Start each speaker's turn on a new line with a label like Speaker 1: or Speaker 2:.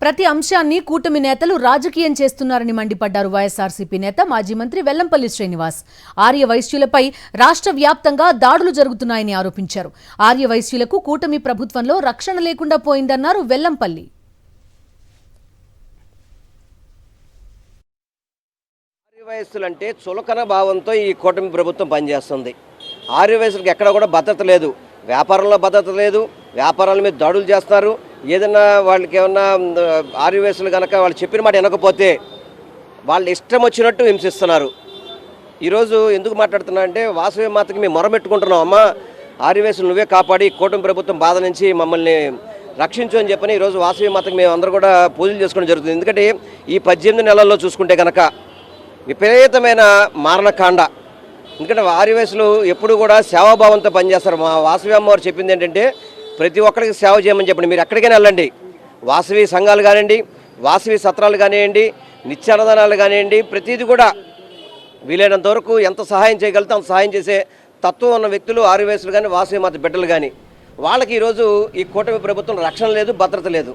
Speaker 1: ప్రతి అంశాన్ని కూటమి నేతలు రాజకీయం చేస్తున్నారని మండిపడ్డారు వైఎస్ఆర్సీపీ నేత మాజీ మంత్రి వెల్లంపల్లి శ్రీనివాస్. ఆర్య వైశ్యులపై రాష్ట్ర వ్యాప్తంగా దాడులు జరుగుతున్నాయని ఆరోపించారు. ఆర్య వైశ్యులకు కూటమి ప్రభుత్వంలో రక్షణ లేకుండా పోయిందన్నారు వెల్లంపల్లి.
Speaker 2: ఆర్యవైశ్యులంటే చులకన భావంతో ఈ కూటమి ప్రభుత్వం పనిచేస్తుంది. ఆర్యవైశ్యులకు ఎక్కడ కూడా భద్రత లేదు, వ్యాపారంలో భద్రత లేదు, వ్యాపారాల మీద దాడులు చేస్తున్నారు. ఏదన్నా వాళ్ళకి ఏమన్నా ఆర్యవైశ్యులు కనుక వాళ్ళు చెప్పిన మాట వినకపోతే వాళ్ళు ఇష్టం వచ్చినట్టు హింసిస్తున్నారు. ఈరోజు ఎందుకు మాట్లాడుతున్నా అంటే వాసవి మాతకి మేము మొరబెట్టుకుంటున్నాం, అమ్మ ఆర్యవైశ్యులు నువ్వే కాపాడి కూటమి ప్రభుత్వం బాధ నుంచి మమ్మల్ని రక్షించు అని చెప్పని ఈరోజు వాసవి మాతకి మేము అందరూ కూడా పూజలు చేసుకోవడం జరుగుతుంది. ఎందుకంటే ఈ 18 నెలల్లో చూసుకుంటే కనుక విపరీతమైన మారణకాండ. ఎందుకంటే ఆర్యవైశ్యులు ఎప్పుడు కూడా సేవాభావంతో పనిచేస్తారు. మా వాసవి అమ్మవారు చెప్పింది ఏంటంటే ప్రతి ఒక్కరికి సేవ చేయమని చెప్పండి. మీరు ఎక్కడికైనా వెళ్ళండి, వాసవి సంఘాలు కానివ్వండి, వాసవి సత్రాలు కానివ్వండి, నిత్యాన్నదానాలు కానివ్వండి, ప్రతిదీ కూడా వీలైనంత వరకు ఎంత సహాయం చేయగలిగితే అంత సహాయం చేసే తత్వం ఉన్న వ్యక్తులు ఆర్యవైశ్యులు కానీ వాసవి మాత బిడ్డలు కానీ. వాళ్ళకి ఈరోజు ఈ కూటమి ప్రభుత్వం రక్షణ లేదు, భద్రత లేదు.